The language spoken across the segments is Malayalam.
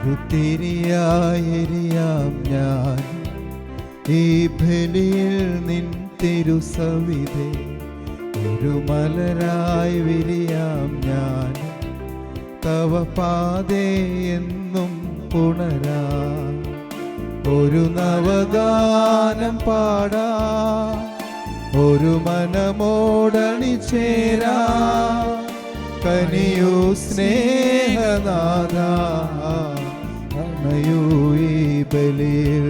ഒരു തിരിയായെരിയാം ഞാൻ ഈ ബലിയിൽ നിൻ തിരുസവിധേ. ഒരു മലരായി വിരിയാം ഞാൻ തവ പാതേ എന്നും പുണരാ. ഒരു നവഗാനം പാടാ, ഒരു മനമോടണിചേരാ. കനിയൂ സ്നേഹനാഥ, അണയൂ ഈ ബലിയിൽ.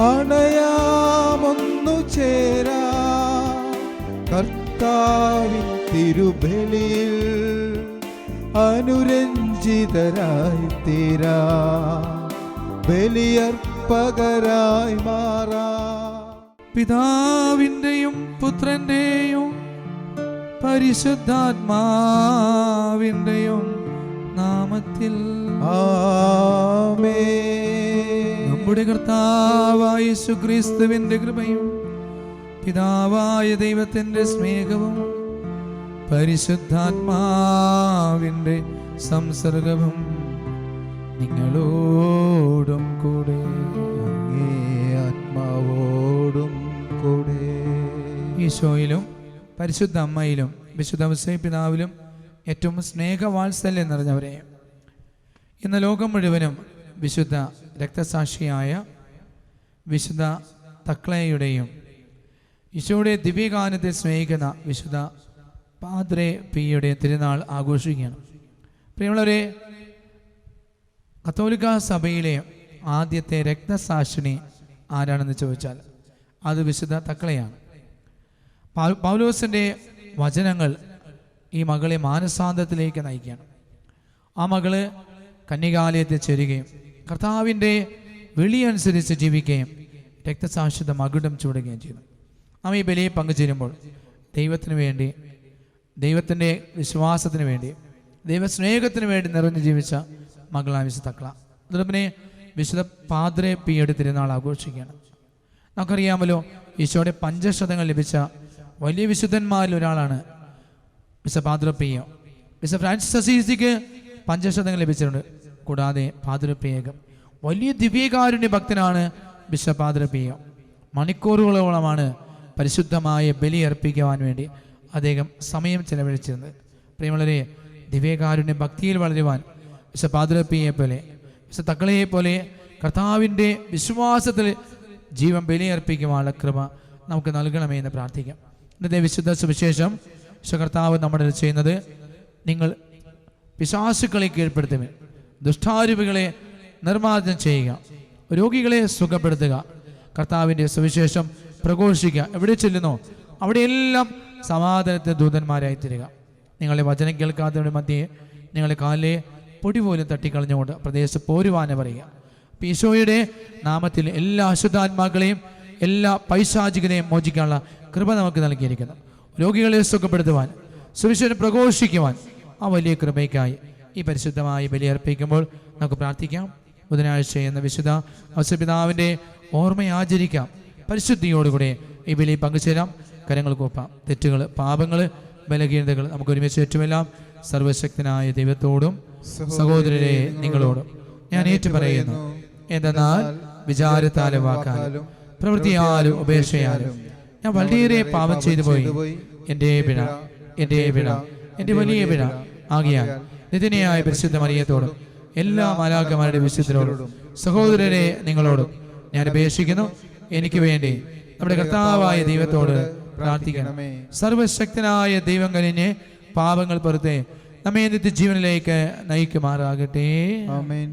അണയാമൊന്നു ചേരാ കർത്താവിൻ തിരുബലിയിൽ. അനുരഞ്ജിതരായി തീരാ, ബലിയർപ്പകരായി മാറാ. പിതാവിൻ്റെയും പുത്രൻ്റെയും പരിശുദ്ധാത്മാവിൻ്റെയും നാമത്തിൽ ആമേൻ. നമ്മുടെ കർത്താവായ യേശുക്രിസ്തുവിന്റെ കൃപയും പിതാവായ ദൈവത്തിന്റെ സ്നേഹവും പരിശുദ്ധാത്മാവിന്റെ സംസർഗവും നിങ്ങളോടും കൂടെ. അങ്ങേ ആത്മാവോടും കൂടെ. ഈശോയിലും പരിശുദ്ധ അമ്മയിലും വിശുദ്ധ പിതാവിലും ഏറ്റവും സ്നേഹവാത്സല്യം നിറഞ്ഞവരെ, ഇന്ന് ലോകം മുഴുവനും വിശുദ്ധ രക്തസാക്ഷിയായ വിശുദ്ധ തക്ലയുടെയും ഈശോയുടെ ദിവ്യഗാനത്തെ സ്നേഹിക്കുന്ന വിശുദ്ധ പാദ്രേ പിയുടെ തിരുനാൾ ആഘോഷിക്കുകയാണ്. പ്രിയമുള്ളവരെ, കത്തോലിക്ക സഭയിലെ ആദ്യത്തെ രക്തസാക്ഷിണി ആരാണെന്ന് ചോദിച്ചാൽ അത് വിശുദ്ധ തക്ലയാണ്. പൗലോസിൻ്റെ വചനങ്ങൾ ഈ മകളെ മാനസാന്തരത്തിലേക്ക് നയിക്കുകയാണ്. ആ മകള് കന്യകാലയത്തിൽ ചേരുകയും കർത്താവിൻ്റെ വിളിയനുസരിച്ച് ജീവിക്കുകയും രക്തസാക്ഷിത മകുടം ചൂടുകയും ചെയ്യുന്നു. നാം ഈ ബലിയെ പങ്കുചേരുമ്പോൾ ദൈവത്തിന് വേണ്ടി, ദൈവത്തിൻ്റെ വിശ്വാസത്തിന് വേണ്ടി, ദൈവസ്നേഹത്തിന് വേണ്ടി നിറഞ്ഞു ജീവിച്ച മകളായ വിശുദ്ധ തക്ല. അതോടൊപ്പം വിശുദ്ധ പാദ്രേ പിയുടെ തിരുനാൾ ആഘോഷിക്കുകയാണ്. നമുക്കറിയാമല്ലോ, ഈശോയുടെ പഞ്ചശതങ്ങൾ ലഭിച്ച വലിയ വിശുദ്ധന്മാരിൽ ഒരാളാണ് വിശുദ്ധ പാദ്രേ പിയോ. വിശുദ്ധ ഫ്രാൻസിസ് അസീസിക്ക് പഞ്ചശതങ്ങൾ ലഭിച്ചിട്ടുണ്ട്. കൂടാതെ പാദ്രേ പിയേക്ക് വലിയ ദിവ്യകാരുണ്യ ഭക്തനാണ് വിശുദ്ധ പാദ്രേ പിയോ. മണിക്കൂറുകളോളമാണ് പരിശുദ്ധമായ ബലി അർപ്പിക്കുവാൻ വേണ്ടി അദ്ദേഹം സമയം ചെലവഴിച്ചിരുന്നത്. പ്രിയമുള്ളവരെ, ദിവ്യകാരുണ്യ ഭക്തിയിൽ വളരുവാൻ വിശുദ്ധ പാദ്രേ പിയെ പോലെ, വിശുദ്ധ തക്ലയെ പോലെ കർത്താവിൻ്റെ വിശ്വാസത്തിൽ ജീവൻ ബലിയർപ്പിക്കുവാനുള്ള കൃപ നമുക്ക് നൽകണമേ എന്ന് പ്രാർത്ഥിക്കാം. ഇന്നത്തെ വിശുദ്ധ സുവിശേഷം കർത്താവ് നമ്മുടെ ചെയ്യുന്നത്, നിങ്ങൾ പിശാചുക്കളെ കീഴ്പ്പെടുത്തുക, ദുഷ്ടാരൂപികളെ നിർമ്മാർജ്ജനം ചെയ്യുക, രോഗികളെ സുഖപ്പെടുത്തുക, കർത്താവിൻ്റെ സുവിശേഷം പ്രഘോഷിക്കുക. എവിടെ ചെല്ലുന്നോ അവിടെയെല്ലാം സമാധാനത്തിന് ദൂതന്മാരായി തീരുക. നിങ്ങളെ വചനം കേൾക്കാത്തവരുടെ മധ്യേ നിങ്ങളെ കാലിലെ പൊടി പോലും തട്ടിക്കളഞ്ഞുകൊണ്ട് പ്രദേശത്ത് പോരുവാനെ പറയുക. ഈശോയുടെ നാമത്തിൽ എല്ലാ അശുദ്ധാത്മാക്കളെയും എല്ലാ പൈശാചികനെയും മോചിക്കാനുള്ള കൃപ നമുക്ക് നൽകിയിരിക്കുന്നു. രോഗികളെ സുഖപ്പെടുത്തുവാൻ, സുവിശേഷം പ്രഘോഷിക്കുവാൻ ആ വലിയ കൃപയ്ക്കായി ഈ പരിശുദ്ധമായി ബലിയർപ്പിക്കുമ്പോൾ നമുക്ക് പ്രാർത്ഥിക്കാം. ബുധനാഴ്ച എന്ന വിശുദ്ധ ഔസപിതാവിൻ്റെ ഓർമ്മ ആചരിക്കാം. പരിശുദ്ധിയോടുകൂടെ ഈ ബലി പങ്കുചേരാം. കരങ്ങൾ കൂപ്പാം. തെറ്റുകൾ, പാപങ്ങൾ, ബലഹീനതകൾ നമുക്ക് ഒരുമിച്ച് ഏറ്റുമെല്ലാം സർവശക്തനായ ദൈവത്തോടും സഹോദരരെ നിങ്ങളോടും ഞാൻ ഏറ്റുപറയുന്നു. എന്തെന്നാൽ വിചാരത്താലും വാക്കാലും പ്രവൃത്തിയാലും ഉപേക്ഷയാലും ഞാൻ വളരെയേറെ പാപം ചെയ്തു പോയി. എൻ്റെ പിഴ, എൻ്റെ പിഴ, എൻ്റെ വലിയ പിഴ ആകിയാൽ നിത്യനായ പരിശുദ്ധ മറിയത്തോടും എല്ലാ മാലാഖമാരുടെ വിശുദ്ധരോടും സഹോദരരെ നിങ്ങളോടും ഞാൻ അപേക്ഷിക്കുന്നു. എനിക്ക് വേണ്ടി നമ്മുടെ കർത്താവായ ദൈവത്തോട് പ്രാർത്ഥിക്കണമേ. സർവശക്തനായ ദൈവം കനിഞ്ഞ് പാപങ്ങൾ പുറത്തെ നമ്മെ നിത്യജീവനിലേക്ക് നയിക്കുമാറാകട്ടെ. ആമേൻ.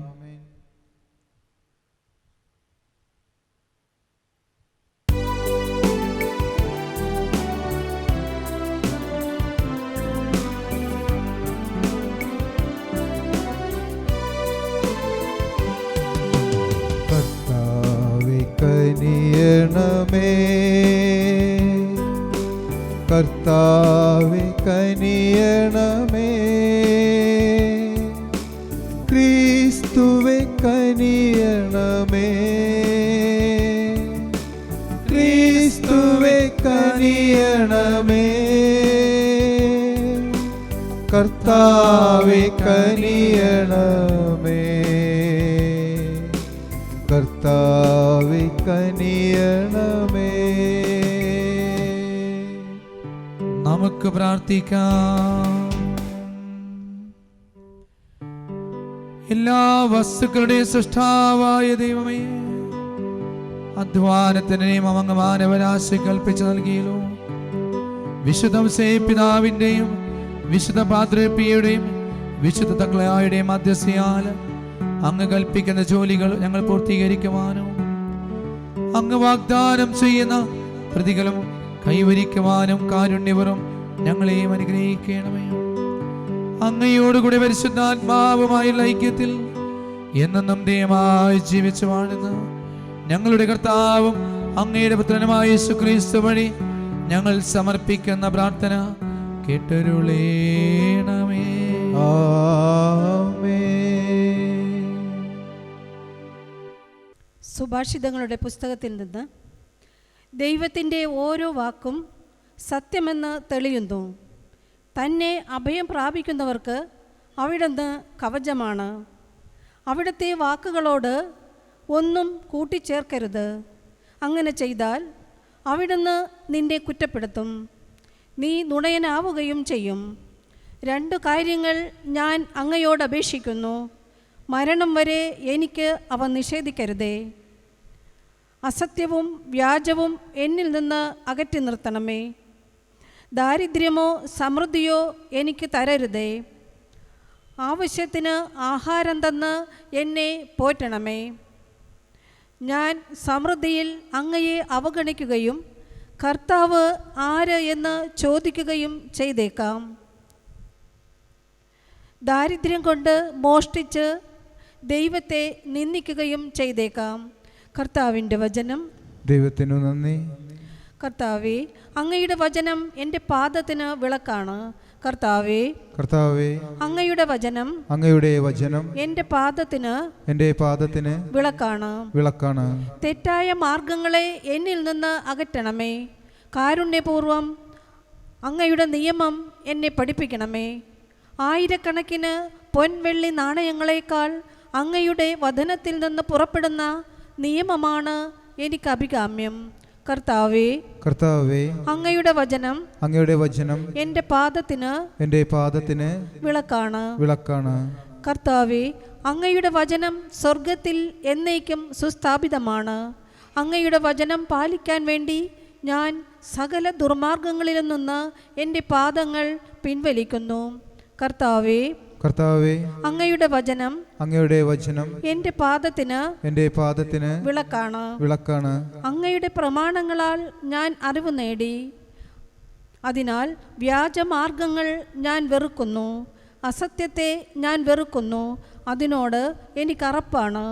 കർത്താവേ കനിയണമേ, കർത്താവേ കനിയണമേ, ക്രിസ്തുവേ കനിയണമേ, ക്രിസ്തുവേ കനിയണമേ, കർത്താവേ കനിയണമേ. നമുക്ക് പ്രാർത്ഥിക്കാം. എല്ലാ വസ്തുക്കളുടെയും സൃഷ്ടാവായ ദൈവമേ, അധ്വാനത്തിന് അങ്ങ് മാനവരാശി കൽപ്പിച്ചു നൽകിയല്ലോ. വിശുദ്ധ പിതാവിൻ്റെയും വിശുദ്ധ പാത്രിയയുടെയും വിശുദ്ധ തക്ലയായുടെയും മധ്യസ്ഥയാൽ അങ്ങ് കൽപ്പിക്കുന്ന ജോലികൾ ഞങ്ങൾ പൂർത്തീകരിക്കുവാനും അങ്ങ് വാഗ്ദാനം ചെയ്യുന്ന പ്രതികളും കൈവരിക്കുവാനും കാരുണ്യവരും ഞങ്ങളെയും അനുഗ്രഹിക്കണമേ. അങ്ങയോടുകൂടി പരിശുദ്ധാത്മാവുമായുള്ള ഐക്യത്തിൽ എന്നും ദൈവമായി ജീവിച്ചു വാഴുന്ന ഞങ്ങളുടെ കർത്താവും അങ്ങയുടെ പുത്രനുമായ യേശുക്രിസ്തു വഴി ഞങ്ങൾ സമർപ്പിക്കുന്ന പ്രാർത്ഥന കേട്ടരുളേണമേ. സുഭാഷിതങ്ങളുടെ പുസ്തകത്തിൽ നിന്ന് ദൈവത്തിൻ്റെ ഓരോ വാക്കും സത്യമെന്ന് തെളിയുന്നു. തന്നെ അഭയം പ്രാപിക്കുന്നവർക്ക് അവിടുന്ന് കവചമാണ്. അവിടുത്തെ വാക്കുകളോട് ഒന്നും കൂട്ടിച്ചേർക്കരുത്. അങ്ങനെ ചെയ്താൽ അവിടുന്ന് നിന്നെ കുറ്റപ്പെടുത്തും, നീ നുണയനാവുകയും ചെയ്യും. 2 കാര്യങ്ങൾ ഞാൻ അങ്ങയോട് അപേക്ഷിക്കുന്നു, മരണം വരെ എനിക്ക് അവ നിഷേധിക്കരുതേ. അസത്യവും വ്യാജവും എന്നിൽ നിന്ന് അകറ്റി നിർത്തണമേ. ദാരിദ്ര്യമോ സമൃദ്ധിയോ എനിക്ക് തരരുതേ. ആവശ്യത്തിന് ആഹാരം തന്ന് എന്നെ പോറ്റണമേ. ഞാൻ സമൃദ്ധിയിൽ അങ്ങയെ അവഗണിക്കുകയും കർത്താവ് ആര് എന്ന് ചോദിക്കുകയും ചെയ്തേക്കാം. ദാരിദ്ര്യം കൊണ്ട് മോഷ്ടിച്ച് ദൈവത്തെ നിന്ദിക്കുകയും ചെയ്തേക്കാം. കർത്താവിൻ്റെ വചനം. ദൈവത്തിനു നന്ദി. കർത്താവേ, അങ്ങയുടെ വചനം എൻ്റെ പാദത്തിന് വിളക്കാണ്. കർത്താവേ, അങ്ങയുടെ വചനം എൻ്റെ പാദത്തിന് വിളക്കാണ്. തെറ്റായ മാർഗങ്ങളെ എന്നിൽ നിന്ന് അകറ്റണമേ. കാരുണ്യപൂർവം അങ്ങയുടെ നിയമം എന്നെ പഠിപ്പിക്കണമേ. 1000കണക്കിന് പൊൻവെള്ളി നാണയങ്ങളെക്കാൾ അങ്ങയുടെ വചനത്തിൽ നിന്ന് പുറപ്പെടുന്ന നിയമമാണ് എനിക്ക് അഭികാമ്യം. കർത്താവേ, അങ്ങയുടെ വചനം എൻ്റെ പാദത്തിന് വിളക്കാണ്. കർത്താവേ, അങ്ങയുടെ വചനം സ്വർഗത്തിൽ എന്നേക്കും സുസ്ഥാപിതമാണ്. അങ്ങയുടെ വചനം പാലിക്കാൻ വേണ്ടി ഞാൻ സകല ദുർമാർഗങ്ങളിൽ നിന്ന് എൻ്റെ പാദങ്ങൾ പിൻവലിക്കുന്നു. കർത്താവേ, അങ്ങയുടെ വചനം എൻ്റെ പാദത്തിന് വിളക്കാണ്. അങ്ങയുടെ പ്രമാണങ്ങളാൽ ഞാൻ അറിവ് നേടി. അതിനാൽ വ്യാജമാർഗങ്ങൾ ഞാൻ വെറുക്കുന്നു, അസത്യത്തെ ഞാൻ വെറുക്കുന്നു. അതിനോട് എനിക്കറപ്പാണ്.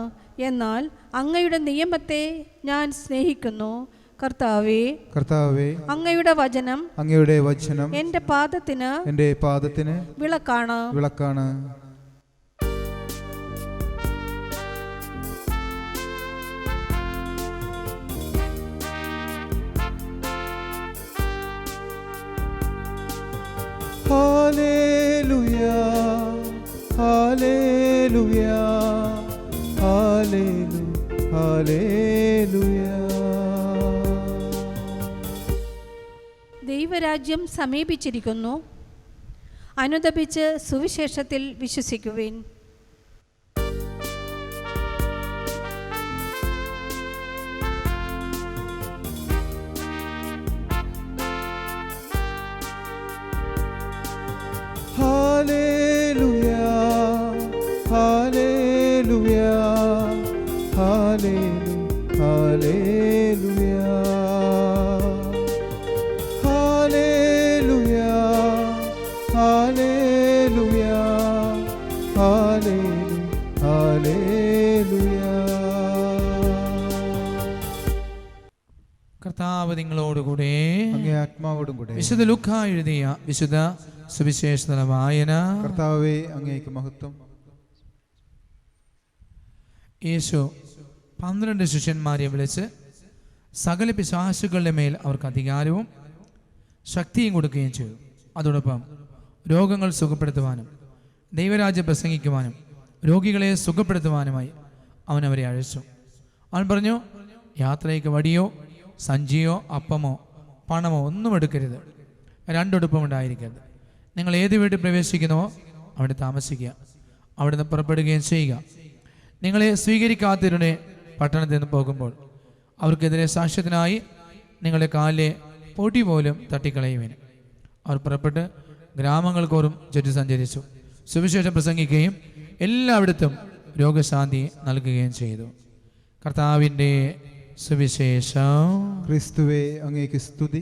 എന്നാൽ അങ്ങയുടെ നിയമത്തെ ഞാൻ സ്നേഹിക്കുന്നു. കർത്താവേ, അങ്ങയുടെ വചനം എൻ്റെ പാദത്തിന് വിളക്കാണ്. ഹല്ലേലൂയ, ഹല്ലേലൂയ, ഹല്ലേലൂയ. ദൈവരാജ്യം സമീപിച്ചിരിക്കുന്നു. അനുതപിച്ച് സുവിശേഷത്തിൽ വിശ്വസിക്കുവിൻ. ഹല്ലേലൂയ, ഹല്ലേലൂയ, ഹല്ലേലൂയ. കർത്താവ് നിങ്ങളോടുകൂടെ ആത്മാവോടും കൂടെ. വിശുദ്ധ ലൂക്കാ എഴുതിയ വിശുദ്ധ സുവിശേഷ വായന. കർത്താവേ, അങ്ങേക്ക് മഹത്വം. യേശു 12 ശിഷ്യന്മാരെ വിളിച്ച് സകല പിശാചുക്കളുടെ മേൽ അവർക്ക് അധികാരവും ശക്തിയും കൊടുക്കുകയും ചെയ്തു. അതോടൊപ്പം രോഗങ്ങൾ സുഖപ്പെടുത്തുവാനും ദൈവരാജ്യം പ്രസംഗിക്കുവാനും രോഗികളെ സുഖപ്പെടുത്തുവാനുമായി അവൻ അവരെ അയച്ചു. അവൻ പറഞ്ഞു, യാത്രയ്ക്ക് വടിയോ സഞ്ചിയോ അപ്പമോ പണമോ ഒന്നും എടുക്കരുത്. രണ്ടുടുപ്പും ഉണ്ടായിരിക്കരുത്. നിങ്ങൾ ഏത് വീട്ടിൽ പ്രവേശിക്കുന്നുവോ അവിടെ താമസിക്കുക, അവിടുന്ന് പുറപ്പെടുകയും ചെയ്യുക. നിങ്ങളെ സ്വീകരിക്കാത്തവരുടെ പട്ടണത്തിൽ നിന്ന് പോകുമ്പോൾ അവർക്കെതിരെ സാക്ഷ്യത്തിനായി നിങ്ങളുടെ കാലിലെ പൊടി പോലും തട്ടിക്കളയുവിന്. അവർ പുറപ്പെട്ട് ഗ്രാമങ്ങൾ തോറും ചുറ്റി സഞ്ചരിച്ചു, സുവിശേഷം പ്രസംഗിക്കുകയും എല്ലായിടത്തും രോഗശാന്തി നൽകുകയും ചെയ്തു. കർത്താവിൻ്റെ സുവിശേഷം. ക്രിസ്തുവേ അങ്ങേക്ക് സ്തുതി.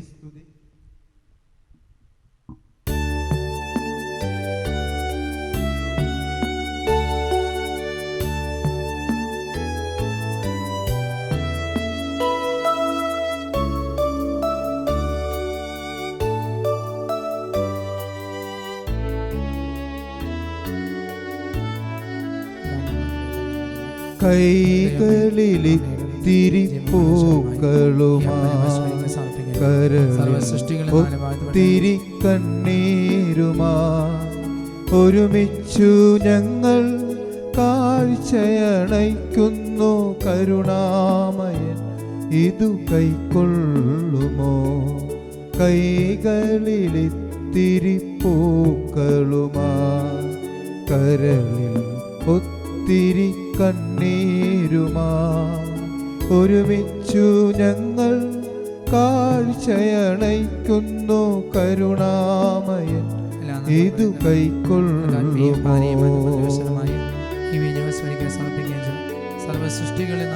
കൈകളിലിത്തിരി പൂക്കളുമാ കരളിൽ കണ്ണീരുമാ ഒരുമിച്ചു ഞങ്ങൾ കാഴ്ചയണയ്ക്കുന്നു. കരുണാമയൻ ഇതു കൈക്കൊള്ളുമോ? കൈകളിലിത്തിരി പൂക്കളുമാ കരളിൽ ഒത്തിരി കണ്ണീരുമാ ഒരുമിച്ചു ഞങ്ങൾ കാഴ്ചയണയ്ക്കുന്നു. കരുണാമയൻ ഇതു കൈക്കൊള്ളുമോ? സർവസൃഷ്ടികളിൽ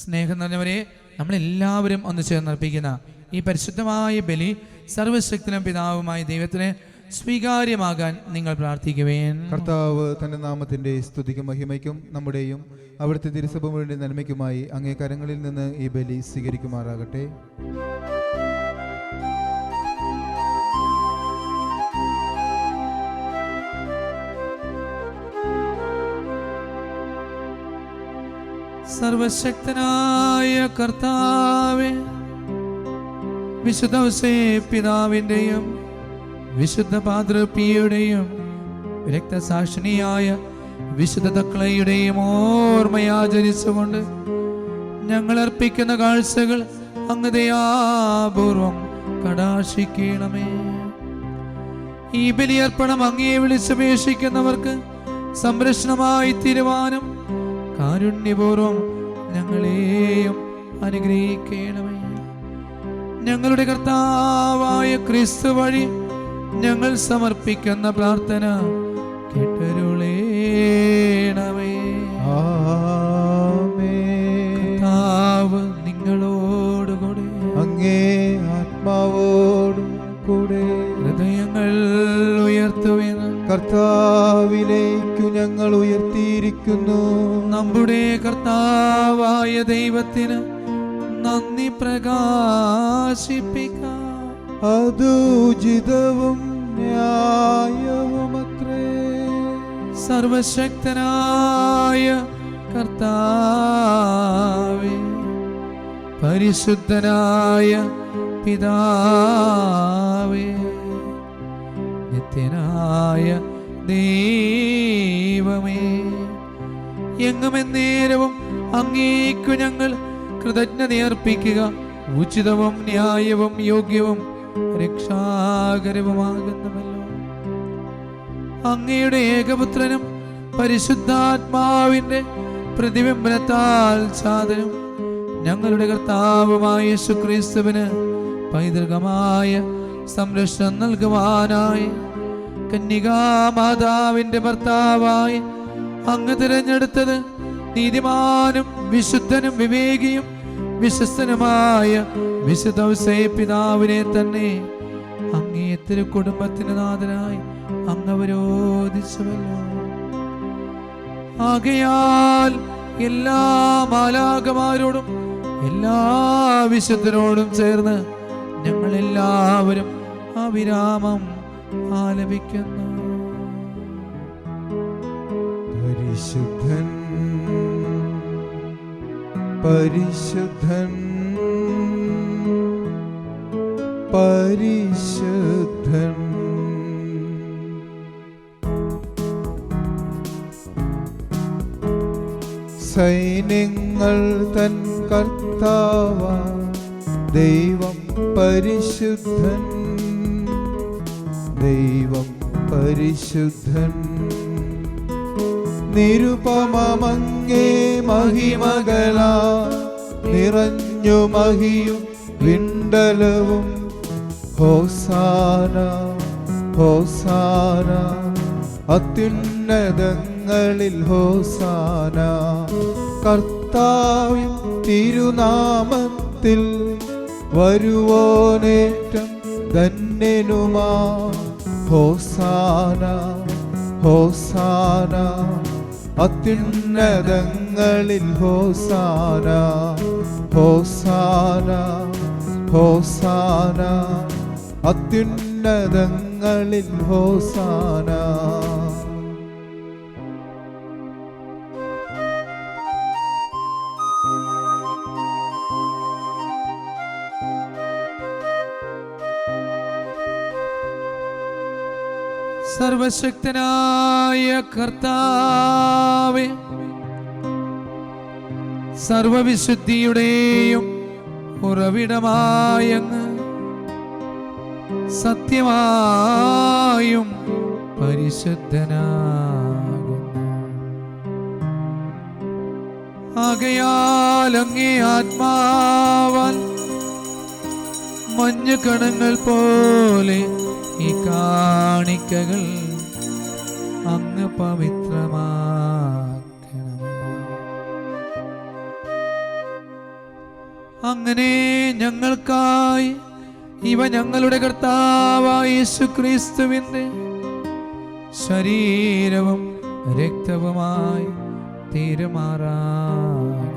സ്നേഹം നിറഞ്ഞവരെ, നമ്മളെല്ലാവരും ഒന്ന് ചേർന്നർപ്പിക്കുന്ന ഈ പരിശുദ്ധമായ ബലി സർവശക്തനും പിതാവുമായ ദൈവത്തിന് സ്വീകാര്യമാകാൻ നിങ്ങൾ പ്രാർത്ഥിക്കുവേൻ. കർത്താവ് തന്റെ നാമത്തിന്റെ സ്തുതിക്കും മഹിമയ്ക്കും നമ്മുടെയും അവിടുത്തെ തിരുസഭ മുഴുവൻ നന്മയ്ക്കുമായി അങ്ങേ കരങ്ങളിൽ നിന്ന് ഈ ബലി സ്വീകരിക്കുമാറാകട്ടെ. സർവശക്തനായ കർത്താവേ, വിശുദ്ധ പിതാവിൻ്റെയും വിശുദ്ധ പാദ്രപിയുടെയും രക്തസാക്ഷിണിയായ വിശുദ്ധ തക്ലയുടെയും ഓർമ്മയാചരിച്ചുകൊണ്ട് ഞങ്ങൾ അർപ്പിക്കുന്ന കാഴ്ചകൾ അങ്ങ് ദയാപൂർവം കടാക്ഷിക്കണമേ. ഈ ബലിയർപ്പണം അങ്ങയെ വിളിച്ചപേക്ഷിക്കുന്നവർക്ക് സംരക്ഷണമായി തീരുവാനും കാരുണ്യപൂർവം ഞങ്ങളെയും അനുഗ്രഹിക്കണമേ. ഞങ്ങളുടെ കർത്താവായ ക്രിസ്തു വഴി ഞങ്ങൾ സമർപ്പിക്കുന്ന പ്രാർത്ഥന കേട്ടരുളേണമേ. കർത്താവ് നിങ്ങളോടുകൂടെ, അങ്ങേ ആത്മാവോടും കൂടെ. ഹൃദയങ്ങൾ ഉയർത്തുവിന് കർത്താവിലേക്കു ഞങ്ങൾ ഉയർത്തിയിരിക്കുന്നു. നമ്മുടെ കർത്താവായ ദൈവത്തിന് നന്ദി പ്രകാശിപ്പിക്കാം. അത് ഉചിതവും ന്യായവുമത്രേ. സർവശക്തനായ കർത്താവേ, പരിശുദ്ധനായ പിതാവേ, നിത്യനായ ദൈവമേ, എങ്ങും എന്നേരവും അങ്ങേക്കു ഞങ്ങൾ കൃതജ്ഞതയർപ്പിക്കുക ഉചിതവും ന്യായവും യോഗ്യവും രക്ഷാകരവുമാകുന്നുവല്ലോ. അങ്ങയുടെ ഏകപുത്രനും പരിശുദ്ധാത്മാവിന്റെ പ്രതിബിംബനത്താൽ സാധനം ഞങ്ങളുടെ കർത്താവുമായ യേശുക്രിസ്തുവിന് പൈതൃകമായ സംരക്ഷണം നൽകുവാനായി കന്യകാമാതാവിന്റെ ഭർത്താവായി അങ്ങ് തിരഞ്ഞെടുത്തത് നീതിമാനും വിശുദ്ധനും വിവേകിയും വിശ്വസ്തനുമായ വിശുദ്ധ പിതാവിനെ തന്നെ അങ്ങേ തിരു കുടുംബത്തിന് നാഥനായി അങ്ങ് അവരോധിച്ചുവല്ലോ. ആകയാൽ എല്ലാ മാലാഖമാരോടും എല്ലാ വിശുദ്ധരോടും ചേർന്ന് ഞങ്ങൾ എല്ലാവരും അവിരാമം ആലപിക്കുന്നു. പരിശുദ്ധൻ പരിശുദ്ധൻ പരിശുദ്ധൻ. സൈന്യങ്ങൾ തൻ കർത്താവ ദൈവം പരിശുദ്ധൻ, ദൈവം പരിശുദ്ധൻ. നിരുപമങ്ങേ മഹിമകളാ നിറഞ്ഞു മഹിയും വിണ്ടലവും. ഹോസാന ഹോസാന അത്യുന്നതങ്ങളിൽ ഹോസാന. കർത്താവിൻ തിരുനാമത്തിൽ വരുവോനേറ്റം ധന്യനുമാ. ഹോസാന ഹോസാന അത്യുന്നതങ്ങളിൽ ഹോസാന. ഹോസാന ഹോസാന അത്യുന്നതങ്ങളിൽ ഹോസാന. സർവശക്തനായ കർത്താവേ, സർവവിശുദ്ധിയുടെയും ഉറവിടമായങ്ങ് സത്യമായും പരിശുദ്ധനാകുന്നു. ആകയാൽ അങ്ങേ ആത്മാവാൽ മഞ്ഞുകണങ്ങൾ പോലെ ഈ കാണിക്കകൾ അങ്ങ് പവിത്രമാക്കണമേ. അങ്ങനെ ഞങ്ങൾക്കായി ഇവ ഞങ്ങളുടെ കർത്താവായ യേശുക്രിസ്തുവിന്റെ ശരീരവും രക്തവുമായി തീരുമാറാകട്ടെ.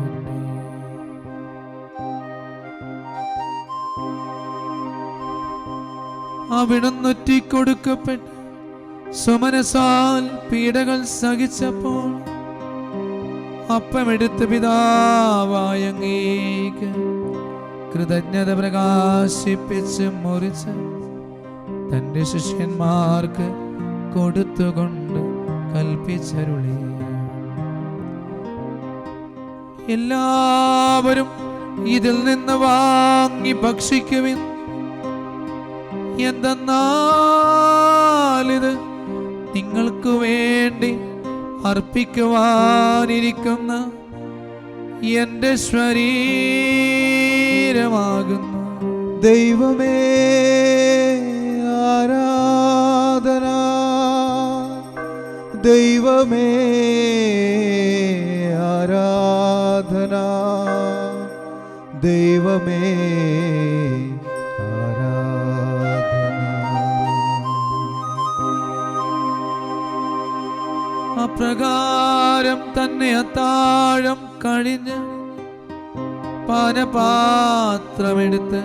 അവിടുന്ന് ഒറ്റിക്കൊടുക്കപ്പെട്ട് സുമനസാൽ പീഡകൾ സഹിച്ചപ്പോൾ അപ്പമെടുത്ത് പിതാവായ അങ്ങേക്ക് കൃതജ്ഞത പ്രകാശിപ്പിച്ച് മുറിച്ച് തന്റെ ശിഷ്യന്മാർക്ക് കൊടുത്തുകൊണ്ട് കൽപ്പിച്ചരുളി, എല്ലാവരും ഇതിൽ നിന്ന് വാങ്ങി ഭക്ഷിക്കുവിൻ. എന്തെന്നാലിത് നിങ്ങൾക്ക് വേണ്ടി അർപ്പിക്കുവാനിരിക്കുന്ന എന്റെ ശരീരമാകുന്നു. ദൈവമേ ആരാധന, ദൈവമേ ആരാധന, ദൈവമേ അപ്രകാരം തന്നെ അത്താഴം കഴിഞ്ഞ് പാനപാത്രമെടുത്ത്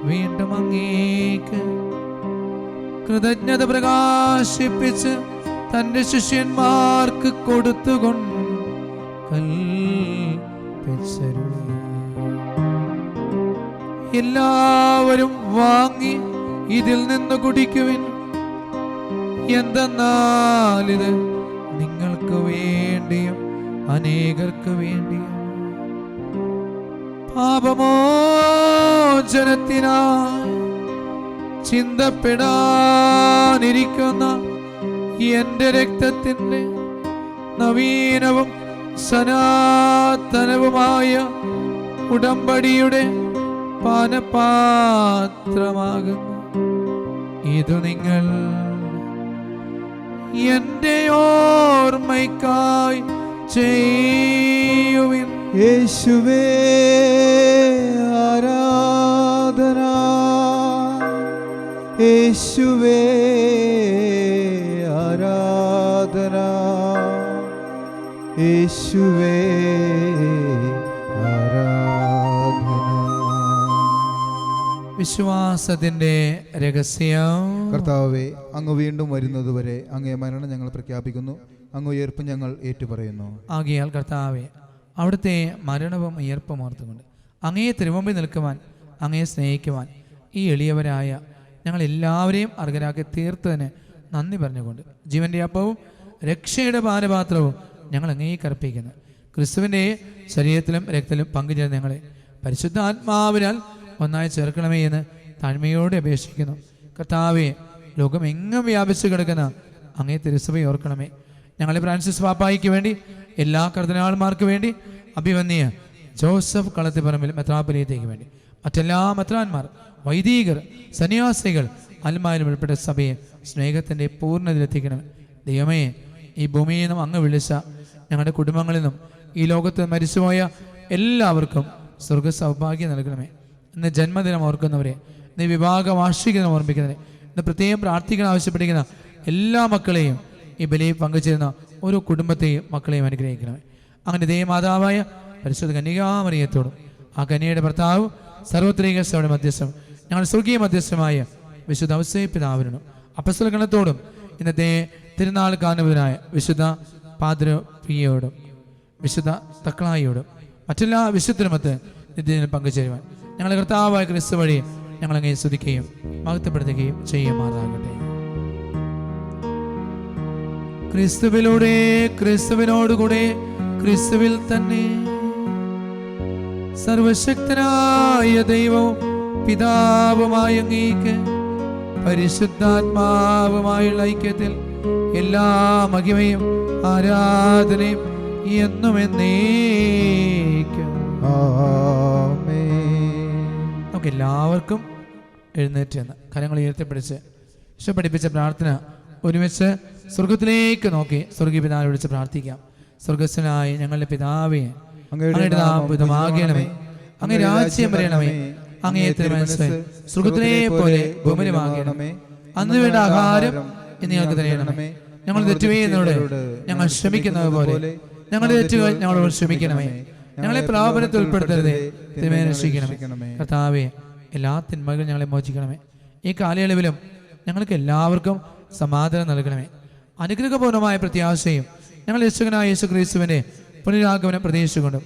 വീണ്ടും അങ്ങേക്ക് കൃതജ്ഞത പ്രകാശിപ്പിച്ച് തന്റെ ശിഷ്യന്മാർക്ക് കൊടുത്തുകൊണ്ട് കൽപ്പിച്ചരുളി, എല്ലാവരും വാങ്ങി ഇതിൽ നിന്ന് കുടിക്കുവിൻ. എന്തെന്നാലിത് നിങ്ങൾക്ക് വേണ്ടിയും അനേകർക്ക് വേണ്ടിയും പാപമോചനത്തിനായി ചിന്തപ്പെടാനിരിക്കുന്ന എന്റെ രക്തത്തിന്റെ നവീനവും സനാതനവുമായ ഉടമ്പടിയുടെ പാനപാത്രമാകുന്നു. ഇത് നിങ്ങൾ എന്റെ ഓർമ്മയ്ക്കായി ചെയ്യുവിൻ. യേശുവേ ആരാധന, യേശുവേ ആരാധന, യേശുവേ വിശ്വാസത്തിന്റെ രഹസ്യം. കർത്താവേ, അങ്ങ് വീണ്ടും വരുന്നതുവരെ അങ്ങേ മരണം ഞങ്ങൾ പ്രഖ്യാപിക്കുന്നു, അങ്ങ് ഉയർപ്പ് ഞങ്ങൾ ഏറ്റുപറയുന്നു. ആകയാൽ കർത്താവേ, അവിടുത്തെ മരണവും ഉയർപ്പും ഓർത്തുകൊണ്ട് അങ്ങയെ തിരുമുമ്പിൽ നിൽക്കുവാൻ, അങ്ങയെ സ്നേഹിക്കുവാൻ ഈ എളിയവരായ ഞങ്ങൾ എല്ലാവരെയും അർഹരാക്കി തീർത്തതിന് നന്ദി പറഞ്ഞുകൊണ്ട് ജീവന്റെ അപ്പവും രക്ഷയുടെ പാനപാത്രവും ഞങ്ങൾ അങ്ങേക്ക് അർപ്പിക്കുന്നു. ക്രിസ്തുവിൻ്റെ ശരീരത്തിലും രക്തത്തിലും പങ്കുചേർന്ന ഞങ്ങളെ പരിശുദ്ധ ആത്മാവിനാൽ ഒന്നായി ചേർക്കണമേ എന്ന് താഴ്മയോടെ അപേക്ഷിക്കുന്നു. കർത്താവെ, ലോകമെങ്ങും വ്യാപിച്ചു കിടക്കുന്ന അങ്ങേ തിരുസഭയെ ഓർക്കണമേ. ഞങ്ങളെ ഫ്രാൻസിസ് പാപ്പായിക്ക് വേണ്ടി, എല്ലാ കർദിനാൾമാർക്ക് വേണ്ടി, അഭിവന്യ ജോസഫ് കളത്തിപ്പറമ്പിൽ മെത്രാപ്പൊലീത്തയ്ക്ക് വേണ്ടി, മറ്റെല്ലാ മെത്രാന്മാർ, വൈദികർ, സന്യാസികൾ, അൽമാരും ഉൾപ്പെട്ട സഭയെ സ്നേഹത്തിൻ്റെ പൂർണ്ണതയിലെത്തിക്കണം. ദൈവമേ, ഈ ഭൂമിയിൽ നിന്നും അങ്ങ് വിളിച്ച ഞങ്ങളുടെ കുടുംബങ്ങളിൽ നിന്നും ഈ ലോകത്ത് മരിച്ചുപോയ എല്ലാവർക്കും സ്വർഗ സൗഭാഗ്യം നൽകണമേ. ഇന്ന് ജന്മദിനം ഓർക്കുന്നവരെ, ഇന്ന് വിവാഹ വാർഷിക ദിനം ഓർമ്മിക്കുന്നവരെ, ഇന്ന് പ്രത്യേകം പ്രാർത്ഥിക്കാൻ ആവശ്യപ്പെട്ടിരിക്കുന്ന എല്ലാ മക്കളെയും, ഈ ബലിയിൽ പങ്കുചേരുന്ന ഓരോ കുടുംബത്തെയും മക്കളെയും അനുഗ്രഹിക്കണമേ. അങ്ങനെ ദൈവമാതാവായ പരിശുദ്ധ കന്യകാമറിയത്തോടും ആ കന്യയുടെ ഭർത്താവ് സർവത്രിക സഭയുടെ മധ്യസ്ഥം ഞങ്ങൾ സ്വർഗീയ മധ്യസ്ഥമായ വിശുദ്ധ ഔസേപ്പിതാവിനും അപ്പസ്തലഗണത്തോടും ഇന്നത്തെ തിരുനാൾ കാരണവനായ വിശുദ്ധ പാദ്രിയോടും വിശുദ്ധ തക്ലായിയോടും മറ്റെല്ലാ വിശുദ്ധരുമൊത്ത് നിത്യത്തിൽ പങ്കുചേരുവാൻ ഞങ്ങളുടെ കർത്താവായ ക്രിസ്തു വഴി ഞങ്ങളങ്ങേ സ്തുതിക്കുകയും മഹത്വപ്പെടുത്തുകയും ചെയ്യുമാറാകട്ടെ. ക്രിസ്തുവിലൂടെ, ക്രിസ്തുവിനോടുകൂടെ, ക്രിസ്തുവിൽ തന്നെ സർവശക്തനായ ദൈവവും പിതാവുമായ അങ്ങേക്ക് പരിശുദ്ധാത്മാവുമായുള്ള ഐക്യത്തിൽ എല്ലാ മഹിമയും ആരാധനയും എന്നും എന്നേക്കും. നമുക്ക് എല്ലാവർക്കും എഴുന്നേറ്റ് എന്ന് കരങ്ങൾ ഉയർത്തിപ്പിടിച്ച് ഈശോ പഠിപ്പിച്ച പ്രാർത്ഥന ഒരുമിച്ച് സ്വർഗത്തിലേക്ക് നോക്കി സ്വർഗീയ പിതാവിനെ വിളിച്ച് പ്രാർത്ഥിക്കാം. സ്വർഗസ്ഥനായ ഞങ്ങളുടെ പിതാവേ, അങ്ങയുടെ നാമമാകണമേ, അങ്ങേ രാജ്യം വരണമേ, അങ്ങേ തിരുമനസ്സ് സ്വർഗത്തിലെ പോലെ ഭൂമിയിലുമാകണമേ. അന്ന് വേണ്ട ആഹാരം ഇന്ന് ഞങ്ങൾക്ക് തരണമേ. ഞങ്ങൾ തെറ്റുന്നവരോട് ഞങ്ങൾ ക്ഷമിക്കുന്നത് പോലെ ഞങ്ങളുടെ തെറ്റുകൾ ഞങ്ങളോട് ക്ഷമിക്കണമേ. ഞങ്ങളെ പ്രലോഭനത്തിൽ ഉൾപ്പെടുത്തരുതേ, തിന്മയെ രക്ഷിക്കണമേ. കർത്താവേ, എല്ലാ തിന്മകളും ഞങ്ങളെ മോചിക്കണമേ. ഈ കാലയളവിലും ഞങ്ങൾക്ക് എല്ലാവർക്കും സമാധാനം നൽകണമേ. അനുഗ്രഹപൂർണമായ പ്രത്യാശയും ഞങ്ങൾ രക്ഷകനായ യേശു ക്രിസ്തുവിന്റെ പുനരാഗമനം പ്രതീക്ഷിച്ചുകൊണ്ടും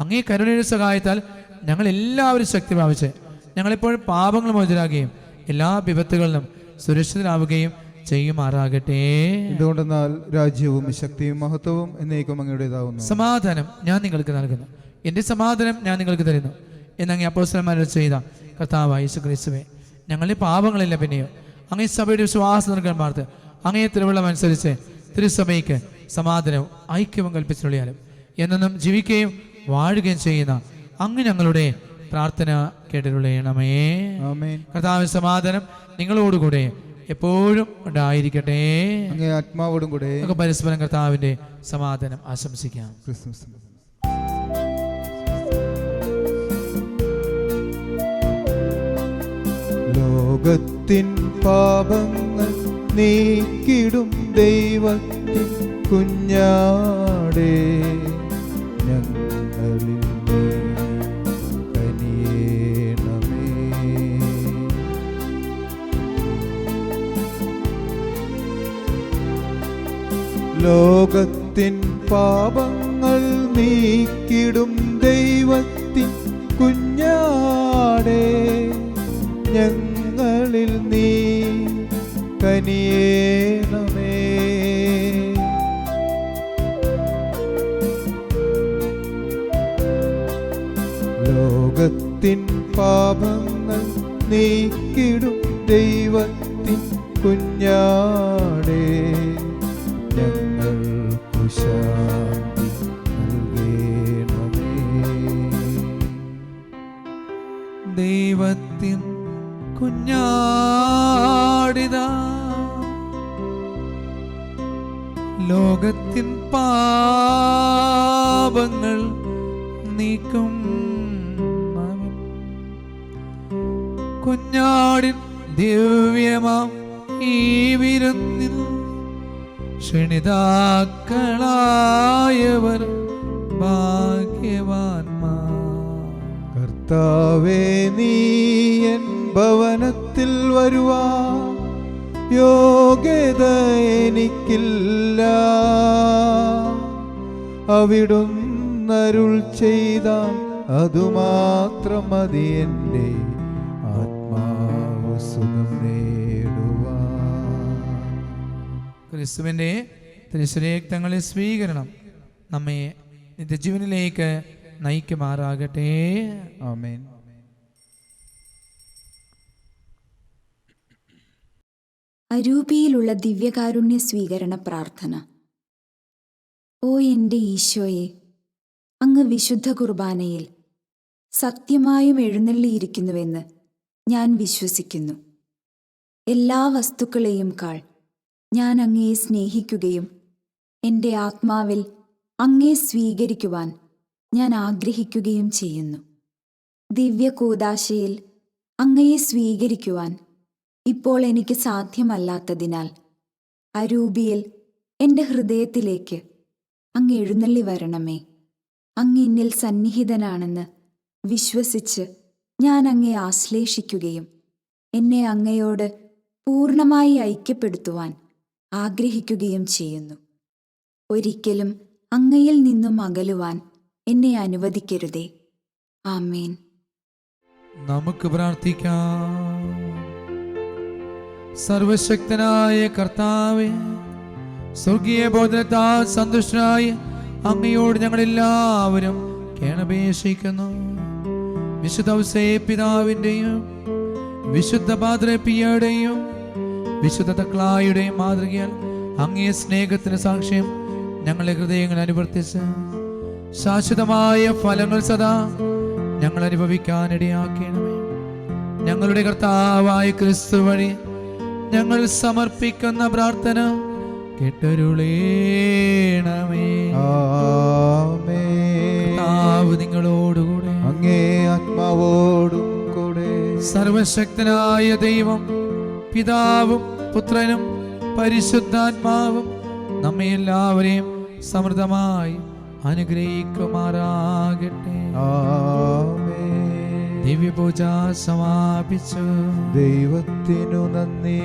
അങ്ങേ കരുണയുടെ സഹായത്താൽ ഞങ്ങൾ എല്ലാവരും ശക്തി പ്രാപിച്ച് ഞങ്ങളെപ്പോഴും പാപങ്ങൾ മോചിതരാകുകയും എല്ലാ വിപത്തുകളിലും സുരക്ഷിതരാവുകയും ചെയ്യുമാറാകട്ടെ. എന്തുകൊണ്ടെന്നാൽ രാജ്യവും ശക്തിയും മഹത്വവും എന്നേക്കും അങ്ങയുടേതാവുന്നു. സമാധാനം ഞാൻ നിങ്ങൾക്ക് നൽകുന്നു, എൻ്റെ സമാധാനം ഞാൻ നിങ്ങൾക്ക് തരുന്നു എന്നങ്ങേ അപ്പോസ്തലന്മാരോട് ചെയ്ത കർത്താവായ യേശു ക്രിസ്തുവേ, ഞങ്ങളുടെ പാപങ്ങളില്ല പിന്നെയോ അങ്ങേ സഭയുടെ വിശ്വാസം നൽകാൻ പാർത്ത് അങ്ങേ തിരുവള്ളം അനുസരിച്ച് തിരുസഭയ്ക്ക് സമാധാനവും ഐക്യവും കൽപ്പിച്ചുള്ളിയാലും എന്നും ജീവിക്കുകയും വാഴുകയും ചെയ്യുന്ന അങ്ങ് ഞങ്ങളുടെ പ്രാർത്ഥന കേട്ടിട്ടുള്ളണമേ. കർത്താവിന്റെ സമാധാനം നിങ്ങളോടുകൂടെ എപ്പോഴും ഉണ്ടായിരിക്കട്ടെ. അങ്ങേ ആത്മാവോടും കൂടെ നമുക്ക് പരസ്പരം കർത്താവിന്റെ സമാധാനം ആശംസിക്കാം. ക്രിസ്തുമസ്. ലോകത്തിൻ പാപങ്ങൾ നീക്കിടും ദൈവത്തിൻ കുഞ്ഞാടേ, ഞങ്ങളിൽ നീ കനിയേണമേ. ലോകത്തിൻ പാപങ്ങൾ നീക്കിടും ദൈവത്തിൻ കുഞ്ഞാടേ, ഞങ്ങളിൽ നീ കനിയേണമേ. ലോകത്തിൻ പാപങ്ങൾ നീക്കിടും ദൈവത്തിൻ കുഞ്ഞാടേ, ഞങ്ങൾക്കു ശാന്തി നൽകേണമേ. ദൈവത്തിൻ കുഞ്ഞാടിതാ, ലോകത്തിൻ പാപങ്ങൾ നീക്കും കുഞ്ഞാടിൻ ദിവ്യമാം ഈ വിരുന്നിൽ ക്ഷണിതാക്കളായവർ ഭാഗ്യവാന്മാർ. കർത്താവേ, നീ എൻ ഭവനത്തിൽ വരുവാ യോഗ്യത എനിക്കില്ല. അവിടുന്നരുൾ ചെയ്താൽ അതുമാത്രം മതി എൻ്റെ ആത്മാവ് സുഖം നേടുവാൻ. ക്രിസ്തുവിൻ്റെ തിരുശരീരക്തങ്ങളെ സ്വീകരണം നമ്മെ നിത്യജീവനിലേക്ക് നയിക്കുമാറാകട്ടെ. ആമേൻ. അരൂപിയിലുള്ള ദിവ്യകാരുണ്യ സ്വീകരണ പ്രാർത്ഥന. ഓ എൻ്റെ ഈശോയെ, അങ്ങ് വിശുദ്ധ കുർബാനയിൽ സത്യമായും എഴുന്നള്ളിയിരിക്കുന്നുവെന്ന് ഞാൻ വിശ്വസിക്കുന്നു. എല്ലാ വസ്തുക്കളെയും കാൾ ഞാൻ അങ്ങയെ സ്നേഹിക്കുകയും എൻ്റെ ആത്മാവിൽ അങ്ങയെ സ്വീകരിക്കുവാൻ ഞാൻ ആഗ്രഹിക്കുകയും ചെയ്യുന്നു. ദിവ്യകൂദാശയിൽ അങ്ങയെ സ്വീകരിക്കുവാൻ ഇപ്പോൾ എനിക്ക് സാധ്യമല്ലാത്തതിനാൽ അരൂപിയിൽ എൻ്റെ ഹൃദയത്തിലേക്ക് അങ്ങ് എഴുന്നള്ളി വരണമേ. അങ്ങ് എന്നിൽ സന്നിഹിതനാണെന്ന് വിശ്വസിച്ച് ഞാൻ അങ്ങയെ ആശ്ലേഷിക്കുകയും എന്നെ അങ്ങയോട് പൂർണ്ണമായി ഐക്യപ്പെടുത്തുവാൻ ആഗ്രഹിക്കുകയും ചെയ്യുന്നു. ഒരിക്കലും അങ്ങയിൽ നിന്നും അകലുവാൻ എന്നെ അനുവദിക്കരുതേ. ആമേൻ. നമുക്ക് പ്രാർത്ഥിക്കാം. സർവശക്തനായ കർത്താവേ, സ്വർഗീയ ബോധനത്താൽ സന്തുഷ്ടനായി അങ്ങയോട് ഞങ്ങളെല്ലാവരും കേണപേക്ഷിക്കുന്നു. വിശുദ്ധ പിതാവിൻ്റെയും വിശുദ്ധ പാദ്രപ്പിയുടെയും വിശുദ്ധ തക്ലായുടെയും മാതൃകയാൽ അങ്ങേ സ്നേഹത്തിന് സാക്ഷ്യം ഞങ്ങളുടെ ഹൃദയങ്ങൾ അനുവർത്തിച്ച് ശാശ്വതമായ ഫലങ്ങൾ സദാ ഞങ്ങൾ അനുഭവിക്കാനിടയാക്കണമേ. ഞങ്ങളുടെ കർത്താവായ ക്രിസ്തു വഴി ഞങ്ങൾ സമർപ്പിക്കുന്ന പ്രാർത്ഥന കേട്ടരുളേണമേ. കർത്താവ് നിങ്ങളോടുകൂടെ, അങ്ങേ ആത്മാവോടും കൂടെ. സർവശക്തനായ ദൈവം പിതാവും പുത്രനും പരിശുദ്ധാത്മാവും നമ്മെ എല്ലാവരെയും സമൃദ്ധമായി അനുഗ്രഹിക്കുമാറാകട്ടെ. ആമേൻ. ദിവ്യപൂജ സമാപിച്ചു. ദൈവത്തിനു നന്ദി.